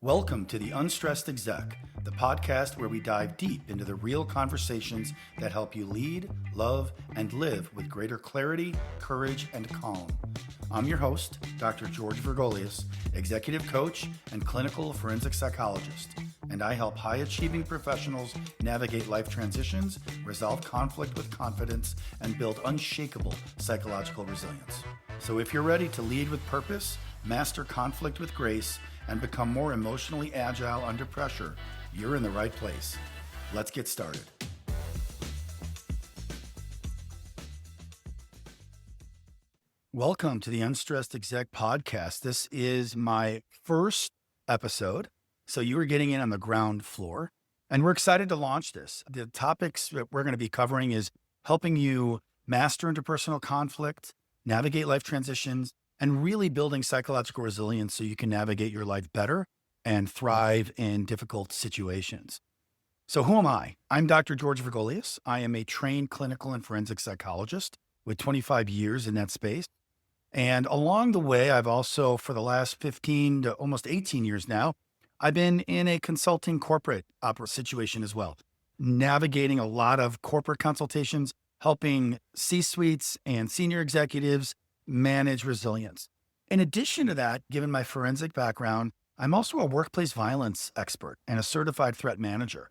Welcome to the Unstressed Exec, the podcast where we dive deep into the real conversations that help you lead, love, and live with greater clarity, courage, and calm. I'm your host, Dr. George Vergolias, executive coach and clinical forensic psychologist, and I help high-achieving professionals navigate life transitions, resolve conflict with confidence, and build unshakable psychological resilience. So if you're ready to lead with purpose, master conflict with grace, and become more emotionally agile under pressure, you're in the right place. Let's get started. Welcome to the Unstressed Exec Podcast. This is my first episode, so you are getting in on the ground floor, and we're excited to launch this. The topics that we're going to be covering is helping you master interpersonal conflict, navigate life transitions, and really building psychological resilience so you can navigate your life better and thrive in difficult situations. So who am I? I'm Dr. George Vergolias. I am a trained clinical and forensic psychologist with 25 years in that space. And along the way, I've also, for the last 15 to almost 18 years now, I've been in a consulting corporate situation as well, navigating a lot of corporate consultations, helping C-suites and senior executives manage resilience. In addition to that, given my forensic background, I'm also a workplace violence expert and a certified threat manager.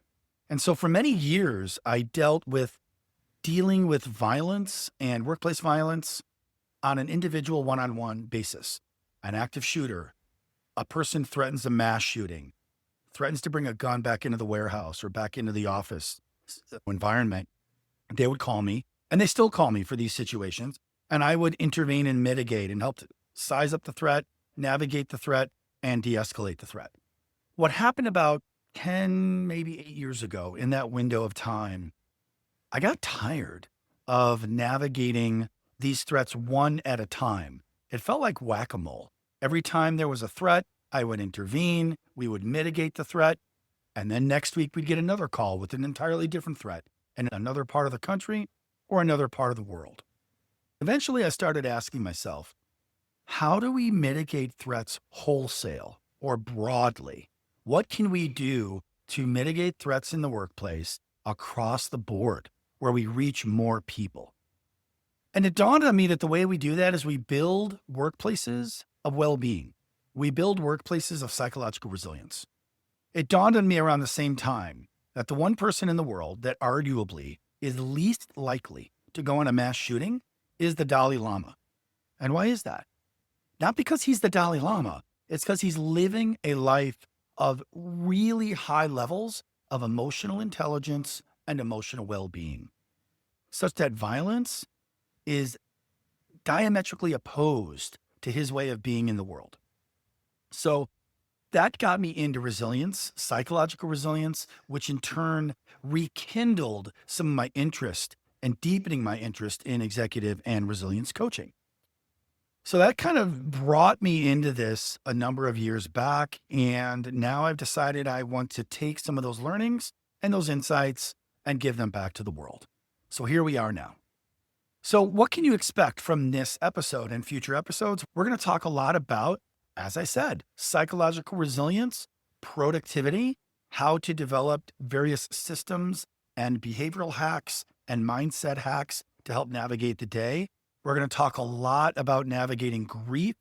And so for many years, I dealt with dealing with violence and workplace violence on an individual one-on-one basis. An active shooter, a person threatens a mass shooting, threatens to bring a gun back into the warehouse or back into the office environment. They would call me, and they still call me for these situations. And I would intervene and mitigate and help to size up the threat, navigate the threat, and de-escalate the threat. What happened about 10, maybe 8 years ago in that window of time, I got tired of navigating these threats one at a time. It felt like whack-a-mole. Every time there was a threat, I would intervene, we would mitigate the threat, and then next week we'd get another call with an entirely different threat in another part of the country or another part of the world. Eventually, I started asking myself, how do we mitigate threats wholesale or broadly? What can we do to mitigate threats in the workplace across the board where we reach more people? And it dawned on me that the way we do that is we build workplaces of well-being. We build workplaces of psychological resilience. It dawned on me around the same time that the one person in the world that arguably is least likely to go on a mass shooting is the Dalai Lama. And why is that? Not because he's the Dalai Lama. It's because he's living a life of really high levels of emotional intelligence and emotional well-being, such that violence is diametrically opposed to his way of being in the world. So that got me into resilience, psychological resilience, which in turn rekindled some of my interest and deepening my interest in executive and resilience coaching. So that kind of brought me into this a number of years back. And now I've decided I want to take some of those learnings and those insights and give them back to the world. So here we are now. So what can you expect from this episode and future episodes? We're going to talk a lot about, as I said, psychological resilience, productivity, how to develop various systems and behavioral hacks and mindset hacks to help navigate the day. We're going to talk a lot about navigating grief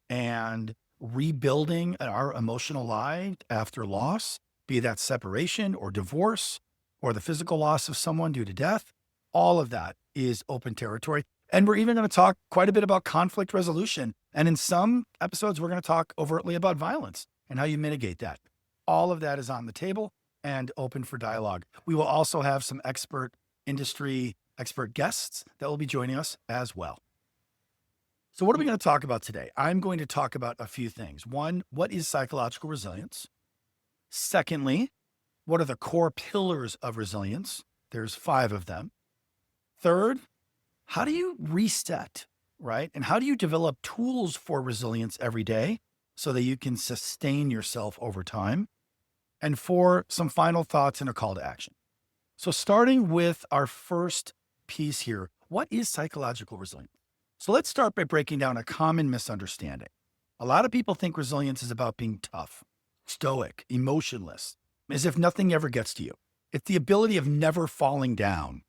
and rebuilding our emotional life after loss, be that separation or divorce or the physical loss of someone due to death. All of that is open territory. And we're even going to talk quite a bit about conflict resolution. And in some episodes, we're going to talk overtly about violence and how you mitigate that. All of that is on the table and open for dialogue. We will also have some industry expert guests that will be joining us as well. So what are we going to talk about today? I'm going to talk about a few things. One, what is psychological resilience? Secondly, what are the core pillars of resilience? There's 5 of them. Third, how do you reset, right? And how do you develop tools for resilience every day so that you can sustain yourself over time? And 4, some final thoughts and a call to action. So starting with our first piece here, what is psychological resilience? So let's start by breaking down a common misunderstanding. A lot of people think resilience is about being tough. stoic, emotionless, as if nothing ever gets to you. It's the ability of never falling down,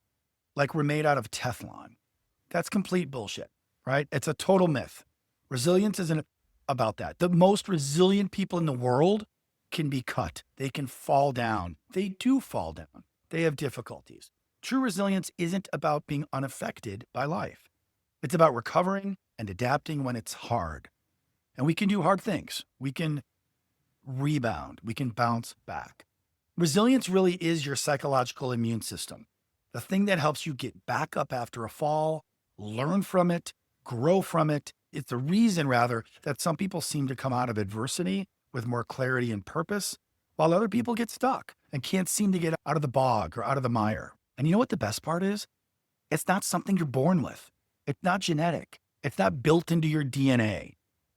like we're made out of Teflon. That's complete bullshit, right? It's a total myth. Resilience isn't about that. The most resilient people in the world can be cut. They can fall down. They do fall down. They have difficulties. True resilience isn't about being unaffected by life. It's about recovering and adapting when it's hard. And we can do hard things. We can rebound. We can bounce back. Resilience really is your psychological immune system, the thing that helps you get back up after a fall, learn from it, grow from it. It's the reason, rather, that some people seem to come out of adversity with more clarity and purpose, while other people get stuck and can't seem to get out of the bog or out of the mire. And you know what the best part is? It's not something you're born with. It's not genetic. It's not built into your DNA.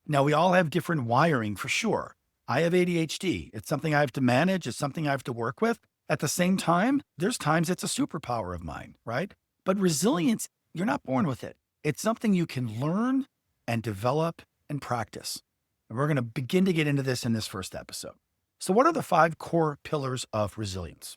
Now, we all have different wiring for sure. I have ADHD. It's something I have to manage. It's something I have to work with. At the same time, there's times it's a superpower of mine, right? But resilience, you're not born with it. It's something you can learn and develop and practice. And we're going to begin to get into this in this first episode. So what are the 5 core pillars of resilience?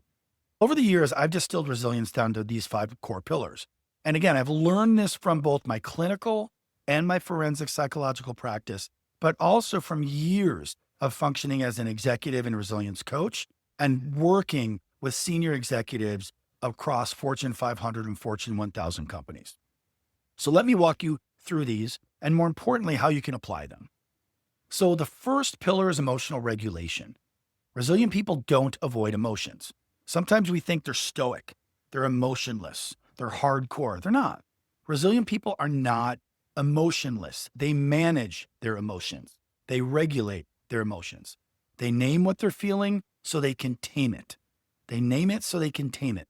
Over the years, I've distilled resilience down to these 5 core pillars. And again, I've learned this from both my clinical and my forensic psychological practice, but also from years of functioning as an executive and resilience coach and working with senior executives across Fortune 500 and Fortune 1000 companies. So let me walk you through these, and more importantly, how you can apply them. So the first pillar is emotional regulation. Resilient people don't avoid emotions. Sometimes we think they're stoic, they're emotionless, they're hardcore. They're not. Resilient people are not emotionless. They manage their emotions. They regulate their emotions. They name what they're feeling so they can tame it. They name it so they can tame it.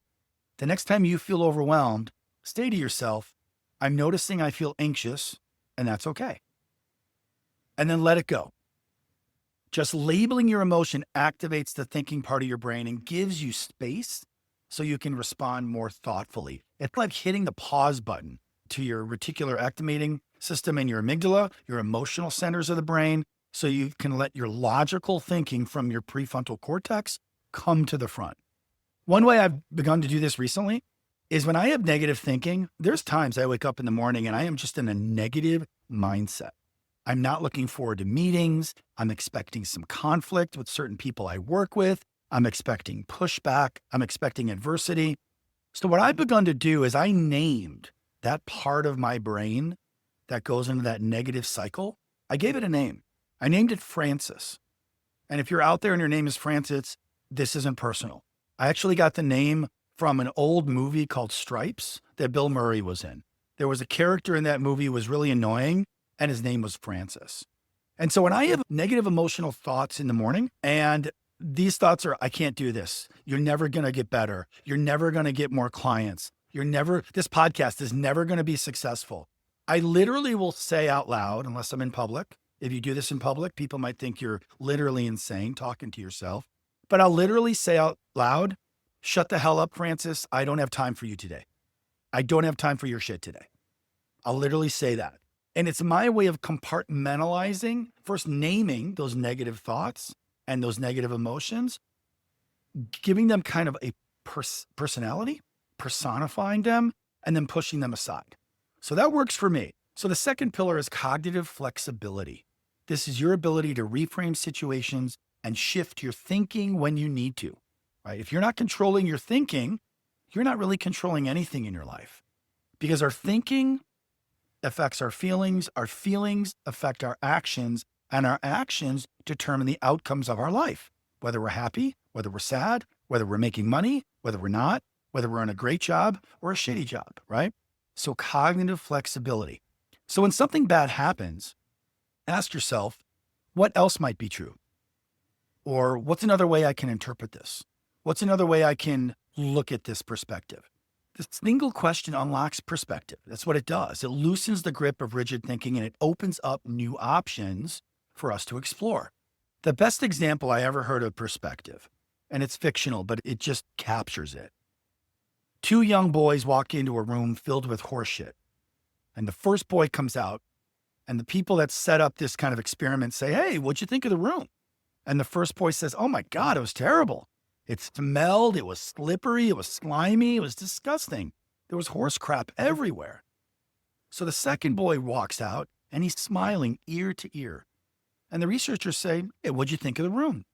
The next time you feel overwhelmed, say to yourself, I'm noticing I feel anxious, and that's okay. And then let it go. Just labeling your emotion activates the thinking part of your brain and gives you space so you can respond more thoughtfully. It's like hitting the pause button to your reticular activating system and your amygdala, your emotional centers of the brain, so you can let your logical thinking from your prefrontal cortex come to the front. One way I've begun to do this recently is when I have negative thinking, there's times I wake up in the morning and I am just in a negative mindset. I'm not looking forward to meetings. I'm expecting some conflict with certain people I work with. I'm expecting pushback. I'm expecting adversity. So what I've begun to do is I named that part of my brain that goes into that negative cycle. I gave it a name. I named it Francis. And if you're out there and your name is Francis, this isn't personal. I actually got the name from an old movie called Stripes that Bill Murray was in. There was a character in that movie who was really annoying, and his name was Francis. And so when I have negative emotional thoughts in the morning, and these thoughts are, I can't do this. You're never going to get better. You're never going to get more clients. This podcast is never going to be successful. I literally will say out loud, unless I'm in public. If you do this in public, people might think you're literally insane talking to yourself. But I'll literally say out loud, shut the hell up, Francis. I don't have time for you today. I don't have time for your shit today. I'll literally say that. And it's my way of compartmentalizing, first naming those negative thoughts and those negative emotions, giving them kind of a personality, personifying them, and then pushing them aside. So that works for me. So the second pillar is cognitive flexibility. This is your ability to reframe situations and shift your thinking when you need to, right? If you're not controlling your thinking, you're not really controlling anything in your life, because our thinking affects our feelings affect our actions, and our actions determine the outcomes of our life, whether we're happy, whether we're sad, whether we're making money, whether we're not, whether we're in a great job or a shitty job, right? So cognitive flexibility. So when something bad happens, ask yourself, what else might be true? Or what's another way I can interpret this? What's another way I can look at this perspective? The single question unlocks perspective. That's what it does. It loosens the grip of rigid thinking and it opens up new options for us to explore. The best example I ever heard of perspective, and it's fictional, but it just captures it. 2 young boys walk into a room filled with horse shit. And the first boy comes out, and the people that set up this kind of experiment say, hey, what'd you think of the room? And the first boy says, "Oh my God, it was terrible. It smelled, it was slippery, it was slimy, it was disgusting. There was horse crap everywhere." So the second boy walks out and he's smiling ear to ear. And the researchers say, "Hey, what'd you think of the room?"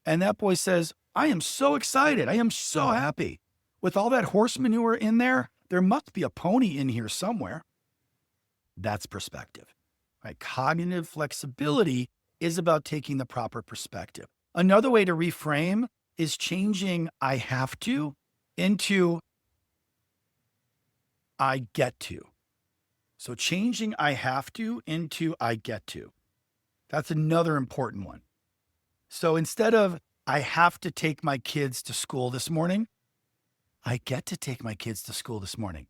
And that boy says, "I am so excited. I am so happy. With all that horse manure in there, there must be a pony in here somewhere." That's perspective, right? Cognitive flexibility is about taking the proper perspective. Another way to reframe is changing "I have to" into "I get to." So changing "I have to" into "I get to." That's another important one. So instead of "I have to take my kids to school this morning," "I get to take my kids to school this morning."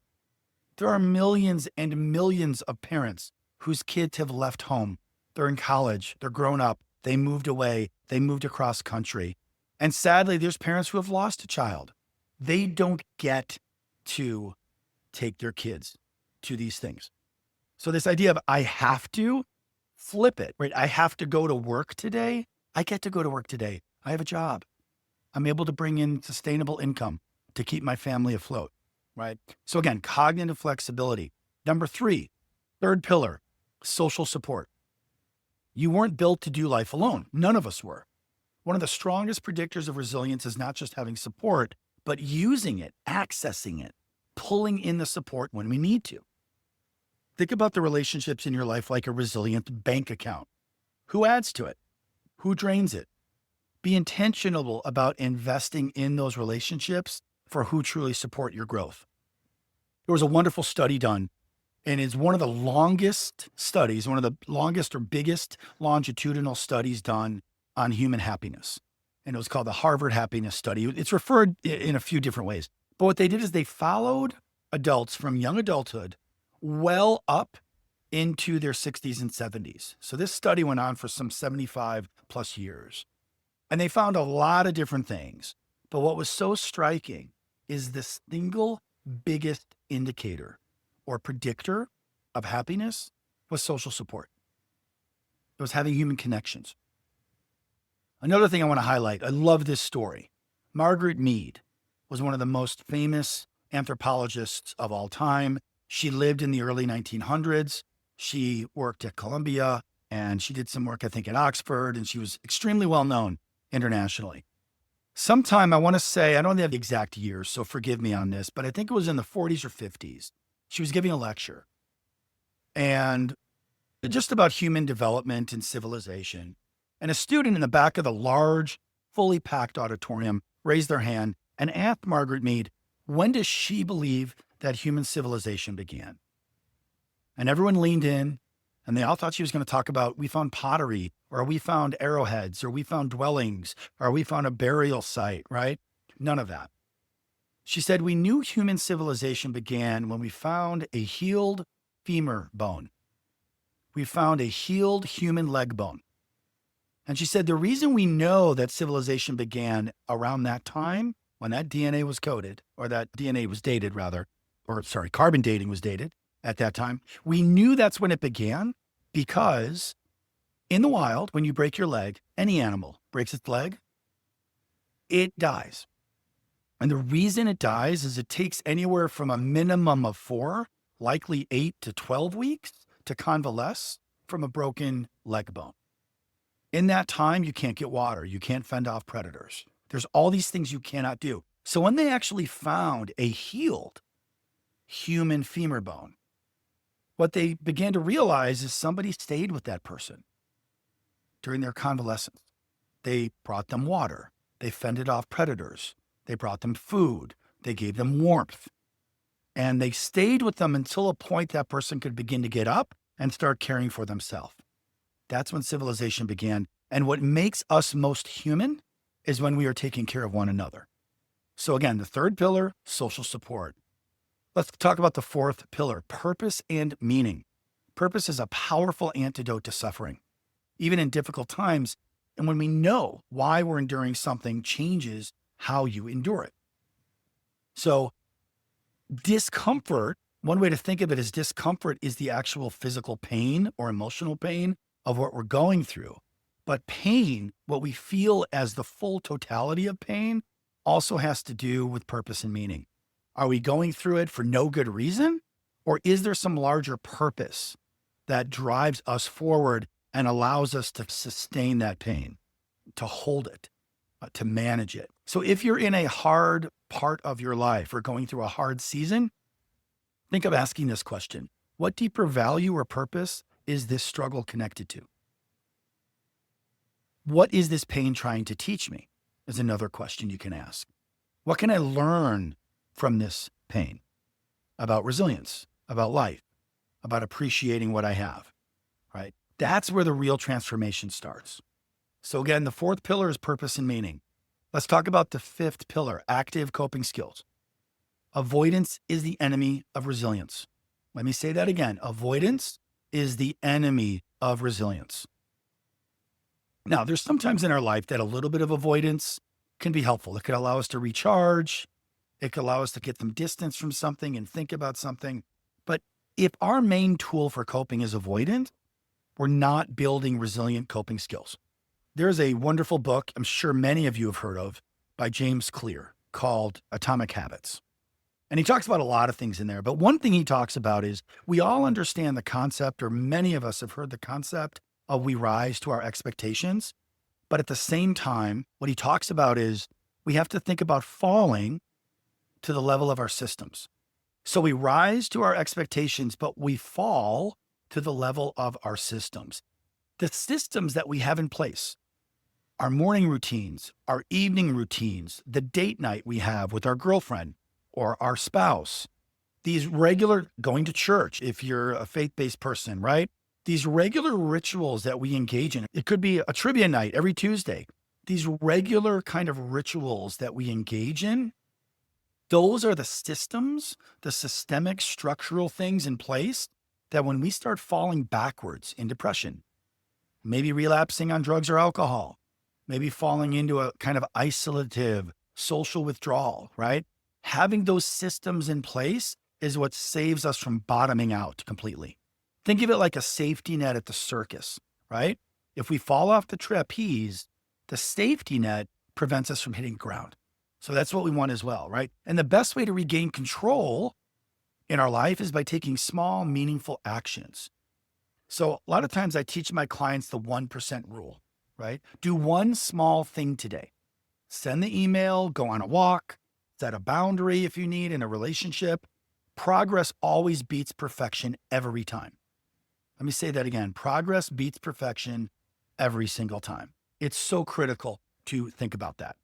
There are millions and millions of parents whose kids have left home. They're in college, they're grown up, they moved away, they moved across country. And sadly, there's parents who have lost a child. They don't get to take their kids to these things. So this idea of "I have to," flip it, right? I have to go to work today. I get to go to work today. I have a job. I'm able to bring in sustainable income to keep my family afloat, right? So again, cognitive flexibility. Number 3, third pillar, social support. You weren't built to do life alone. None of us were. One of the strongest predictors of resilience is not just having support, but using it, accessing it, pulling in the support when we need to. Think about the relationships in your life like a resilient bank account. Who adds to it? Who drains it? Be intentional about investing in those relationships for who truly support your growth. There was a wonderful study done, and it's one of the longest studies, one of the longest or biggest longitudinal studies done on human happiness. And it was called the Harvard Happiness Study. It's referred in a few different ways. But what they did is they followed adults from young adulthood well up into their 60s and 70s. So this study went on for some 75 plus years. And they found a lot of different things. But what was so striking is the single biggest indicator or predictor of happiness was social support. It was having human connections. Another thing I want to highlight, I love this story. Margaret Mead was one of the most famous anthropologists of all time. She lived in the early 1900s. She worked at Columbia and she did some work, I think, at Oxford, and she was extremely well known internationally. Sometime, I want to say, I don't have the exact years, so forgive me on this, but I think it was in the 40s or 50s. She was giving a lecture and just about human development and civilization. And a student in the back of the large, fully packed auditorium raised their hand and asked Margaret Mead, when does she believe that human civilization began? And everyone leaned in and they all thought she was going to talk about, we found pottery, or we found arrowheads, or we found dwellings, or we found a burial site, right? None of that. She said, we knew human civilization began when we found a healed femur bone. We found a healed human leg bone. And she said, the reason we know that civilization began around that time, when that DNA was coded, or that DNA was dated rather, carbon dating was dated at that time, we knew that's when it began because in the wild, when you break your leg, any animal breaks its leg, it dies. And the reason it dies is it takes anywhere from a minimum of 4, likely 8 to 12 weeks to convalesce from a broken leg bone. In that time, you can't get water. You can't fend off predators. There's all these things you cannot do. So when they actually found a healed human femur bone, what they began to realize is somebody stayed with that person during their convalescence. They brought them water. They fended off predators. They brought them food. They gave them warmth. And they stayed with them until a point that person could begin to get up and start caring for themselves. That's when civilization began. And what makes us most human is when we are taking care of one another. So again, the third pillar, social support. Let's talk about the fourth pillar, purpose and meaning. Purpose is a powerful antidote to suffering, even in difficult times. And when we know why we're enduring something, changes how you endure it. So discomfort, one way to think of it is discomfort is the actual physical pain or emotional pain of what we're going through. But pain, what we feel as the full totality of pain, also has to do with purpose and meaning. Are we going through it for no good reason? Or is there some larger purpose that drives us forward and allows us to sustain that pain, to hold it, to manage it? So if you're in a hard part of your life or going through a hard season, think of asking this question: what deeper value or purpose is this struggle connected to? What is this pain trying to teach me? Is another question you can ask. What can I learn from this pain about resilience, about life, about appreciating what I have, right? That's where the real transformation starts. So again, the fourth pillar is purpose and meaning. Let's talk about the fifth pillar, active coping skills. Avoidance is the enemy of resilience. Let me say that again. Avoidance is the enemy of resilience. Now, there's sometimes in our life that a little bit of avoidance can be helpful. It could allow us to recharge. It could allow us to get some distance from something and think about something. But if our main tool for coping is avoidant, we're not building resilient coping skills. There's a wonderful book I'm sure many of you have heard of by James Clear called Atomic Habits. And he talks about a lot of things in there. But one thing he talks about is we all understand the concept, or many of us have heard the concept of we rise to our expectations. But at the same time, what he talks about is we have to think about falling to the level of our systems. So we rise to our expectations, but we fall to the level of our systems. The systems that we have in place, our morning routines, our evening routines, the date night we have with our girlfriend or our spouse, these regular going to church, if you're a faith-based person, right? These regular rituals that we engage in. It could be a trivia night every Tuesday. These regular kind of rituals that we engage in, those are the systems, the systemic structural things in place that when we start falling backwards in depression, maybe relapsing on drugs or alcohol, maybe falling into a kind of isolative social withdrawal, right? Having those systems in place is what saves us from bottoming out completely. Think of it like a safety net at the circus, right? If we fall off the trapeze, the safety net prevents us from hitting ground. So that's what we want as well, right? And the best way to regain control in our life is by taking small, meaningful actions. So a lot of times I teach my clients the 1% rule, right? Do one small thing today. Send the email, go on a walk, set a boundary if you need in a relationship. Progress always beats perfection every time. Let me say that again. Progress beats perfection every single time. It's so critical to think about that.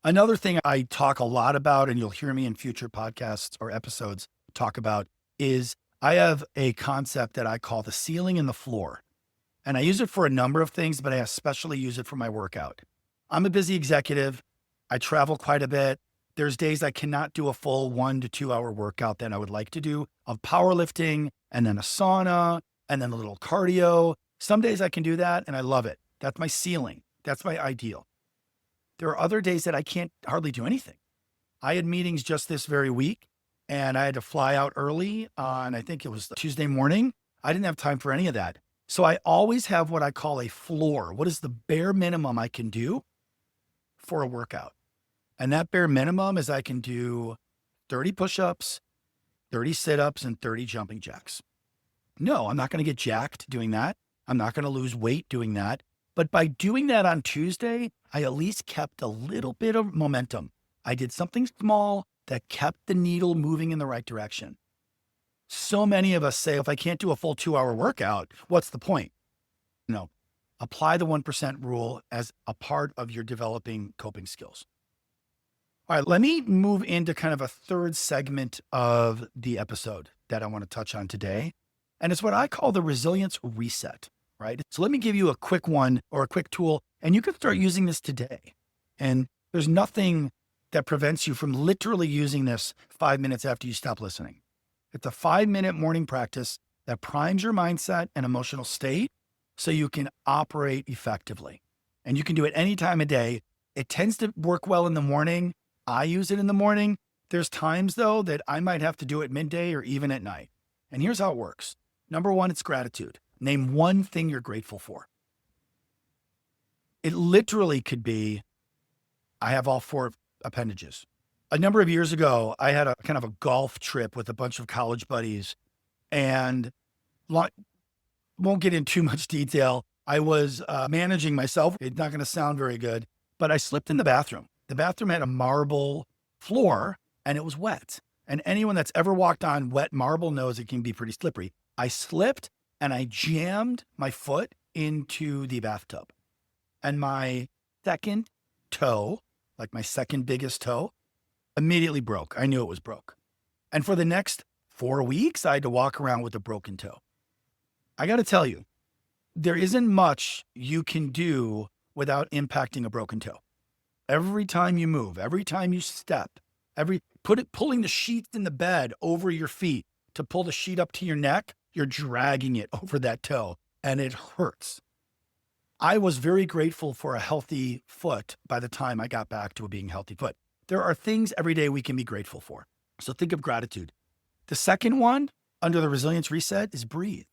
Another thing I talk a lot about, and you'll hear me in future podcasts or episodes talk about, is I have a concept that I call the ceiling and the floor. And I use it for a number of things, but I especially use it for my workout. I'm a busy executive. I travel quite a bit. There's days I cannot do a full 1 to 2 hour workout that I would like to do of powerlifting and then a sauna and then a little cardio. Some days I can do that and I love it. That's my ceiling. That's my ideal. There are other days that I can't hardly do anything. I had meetings just this very week and I had to fly out early on, I think it was Tuesday morning. I didn't have time for any of that. So I always have what I call a floor. What is the bare minimum I can do for a workout? And that bare minimum is I can do 30 push-ups, 30 sit-ups, and 30 jumping jacks. No, I'm not going to get jacked doing that. I'm not going to lose weight doing that. But by doing that on Tuesday, I at least kept a little bit of momentum. I did something small that kept the needle moving in the right direction. So many of us say, if I can't do a full 2 hour workout, what's the point? No, apply the 1% rule as a part of your developing coping skills. All right, let me move into kind of a third segment of the episode that I want to touch on today. And it's what I call the resilience reset, right? So let me give you a quick one or a quick tool, and you can start using this today. And there's nothing that prevents you from literally using this 5 minutes after you stop listening. It's a 5-minute morning practice that primes your mindset and emotional state so you can operate effectively. And you can do it any time of day. It tends to work well in the morning. I use it in the morning. There's times though that I might have to do it midday or even at night. And here's how it works. Number one, it's gratitude. Name one thing you're grateful for. It literally could be, I have all four appendages. A number of years ago, I had a kind of a golf trip with a bunch of college buddies, and won't get into too much detail. I was managing myself. It's not going to sound very good, but I slipped in the bathroom. The bathroom had a marble floor and it was wet. And anyone that's ever walked on wet marble knows it can be pretty slippery. I slipped and I jammed my foot into the bathtub. And my second toe, like my second biggest toe, immediately broke. I knew it was broke. And for the next 4 weeks, I had to walk around with a broken toe. I got to tell you, there isn't much you can do without impacting a broken toe. Every time you move, every time you step, pulling the sheets in the bed over your feet to pull the sheet up to your neck, you're dragging it over that toe and it hurts. I was very grateful for a healthy foot by the time I got back to a being healthy foot. There are things every day we can be grateful for. So think of gratitude. The second one under the resilience reset is breathe.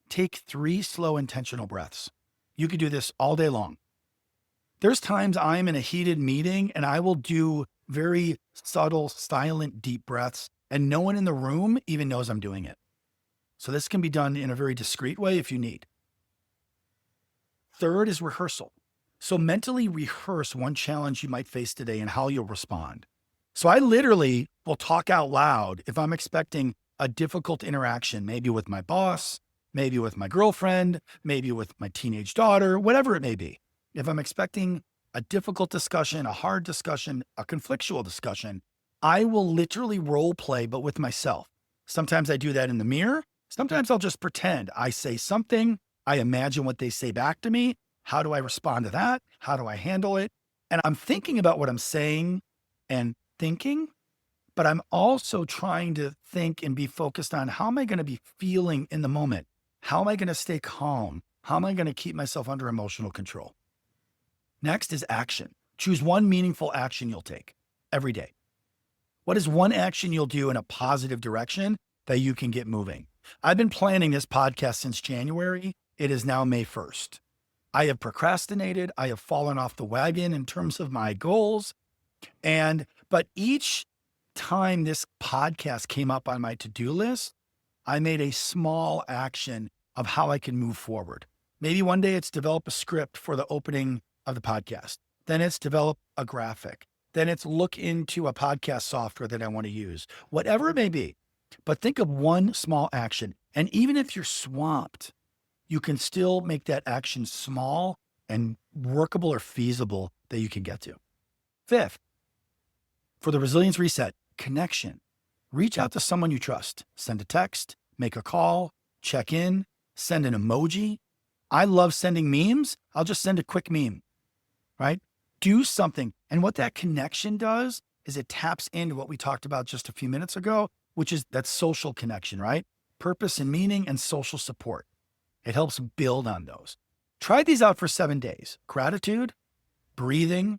Take 3 slow, intentional breaths. You could do this all day long. There's times I'm in a heated meeting and I will do very subtle, silent, deep breaths, and no one in the room even knows I'm doing it. So this can be done in a very discreet way if you need. Third is rehearsal. So mentally rehearse one challenge you might face today and how you'll respond. So I literally will talk out loud if I'm expecting a difficult interaction, maybe with my boss, maybe with my girlfriend, maybe with my teenage daughter, whatever it may be. If I'm expecting a difficult discussion, a hard discussion, a conflictual discussion, I will literally role play, but with myself. Sometimes I do that in the mirror. Sometimes I'll just pretend I say something. I imagine what they say back to me. How do I respond to that? How do I handle it? And I'm thinking about what I'm saying and thinking, but I'm also trying to think and be focused on how am I going to be feeling in the moment? How am I going to stay calm? How am I going to keep myself under emotional control? Next is action. Choose one meaningful action you'll take every day. What is one action you'll do in a positive direction that you can get moving? I've been planning this podcast since January. It is now May 1st. I have procrastinated. I have fallen off the wagon in terms of my goals. But each time this podcast came up on my to-do list, I made a small action of how I can move forward. Maybe one day it's develop a script for the opening of the podcast. Then it's develop a graphic. Then it's look into a podcast software that I want to use, whatever it may be. But think of one small action. And even if you're swamped, you can still make that action small and workable or feasible that you can get to. Fifth, for the resilience reset, connection. Reach out to someone you trust. Send a text, make a call, check in, send an emoji. I love sending memes. I'll just send a quick meme, right? Do something. And what that connection does is it taps into what we talked about just a few minutes ago, which is that social connection, right? Purpose and meaning and social support. It helps build on those. Try these out for 7 days. Gratitude, breathing,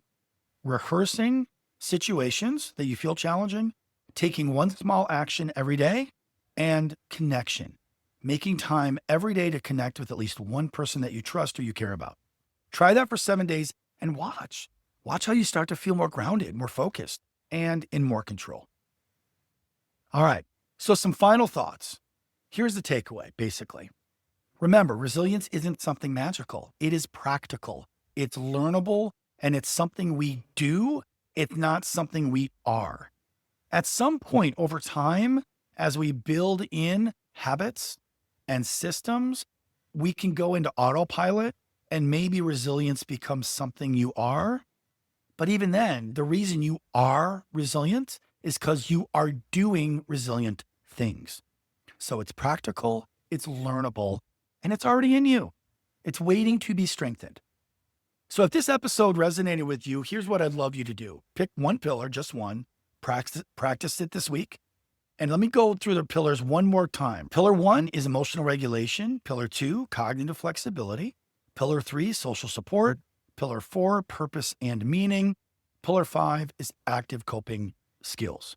rehearsing situations that you feel challenging, taking one small action every day, and connection. Making time every day to connect with at least one person that you trust or you care about. Try that for 7 days and watch. Watch how you start to feel more grounded, more focused, and in more control. All right, so some final thoughts. Here's the takeaway, basically. Remember, resilience isn't something magical. It is practical. It's learnable, and it's something we do. It's not something we are. At some point over time, as we build in habits and systems, we can go into autopilot and maybe resilience becomes something you are. But even then, the reason you are resilient is because you are doing resilient things. So it's practical, it's learnable, and it's already in you. It's waiting to be strengthened. So if this episode resonated with you, here's what I'd love you to do. Pick one pillar, just one, practice it this week. And let me go through the pillars one more time. Pillar 1 is emotional regulation. Pillar 2, cognitive flexibility. Pillar 3, social support. Pillar 4, purpose and meaning. Pillar 5 is active coping skills.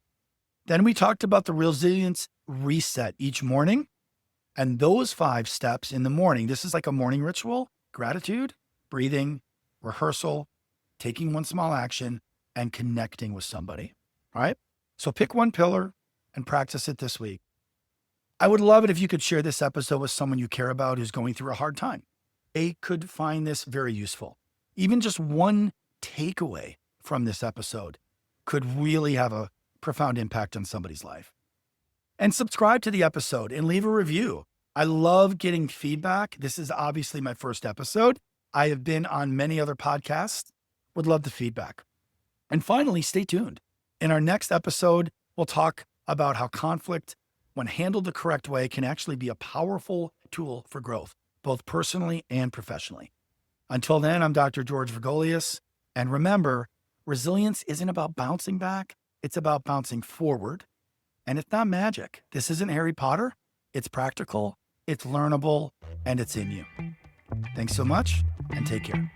Then we talked about the resilience reset each morning. And those 5 steps in the morning, this is like a morning ritual: gratitude, breathing, rehearsal, taking one small action, and connecting with somebody. All right? So pick one pillar and practice it this week. I would love it if you could share this episode with someone you care about who's going through a hard time. They could find this very useful. Even just one takeaway from this episode could really have a profound impact on somebody's life. And subscribe to the episode and leave a review. I love getting feedback. This is obviously my first episode. I have been on many other podcasts. Would love the feedback. And finally, stay tuned. In our next episode, we'll talk about how conflict, when handled the correct way, can actually be a powerful tool for growth, both personally and professionally. Until then, I'm Dr. George Vergolias. And remember, resilience isn't about bouncing back. It's about bouncing forward. And it's not magic. This isn't Harry Potter. It's practical, it's learnable, and it's in you. Thanks so much, and take care.